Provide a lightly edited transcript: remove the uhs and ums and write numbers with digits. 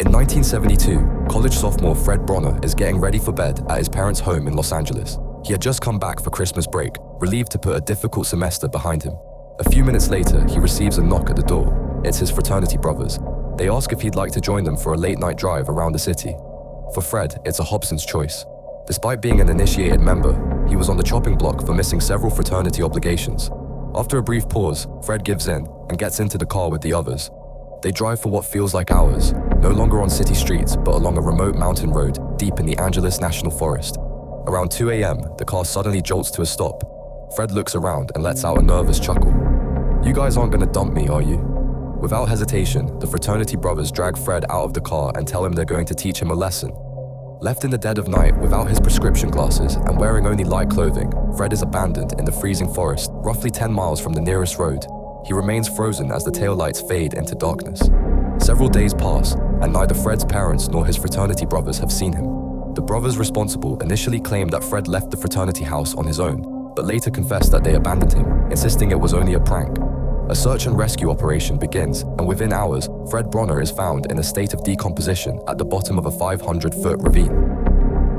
In 1972, college sophomore Fred Bronner is getting ready for bed at his parents' home in Los Angeles. He had just come back for Christmas break, relieved to put a difficult semester behind him. A few minutes later, he receives a knock at the door. It's his fraternity brothers. They ask if he'd like to join them for a late-night drive around the city. For Fred, it's a Hobson's choice. Despite being an initiated member, he was on the chopping block for missing several fraternity obligations. After a brief pause, Fred gives in and gets into the car with the others. They drive for what feels like hours, no longer on city streets, but along a remote mountain road deep in the Angeles National Forest. Around 2 a.m., the car suddenly jolts to a stop. Fred looks around and lets out a nervous chuckle. "You guys aren't gonna dump me, are you?" Without hesitation, the fraternity brothers drag Fred out of the car and tell him they're going to teach him a lesson. Left in the dead of night without his prescription glasses and wearing only light clothing, Fred is abandoned in the freezing forest, roughly 10 miles from the nearest road. He remains frozen as the taillights fade into darkness. Several days pass, and neither Fred's parents nor his fraternity brothers have seen him. The brothers responsible initially claimed that Fred left the fraternity house on his own, but later confessed that they abandoned him, insisting it was only a prank. A search and rescue operation begins, and within hours, Fred Bronner is found in a state of decomposition at the bottom of a 500-foot ravine.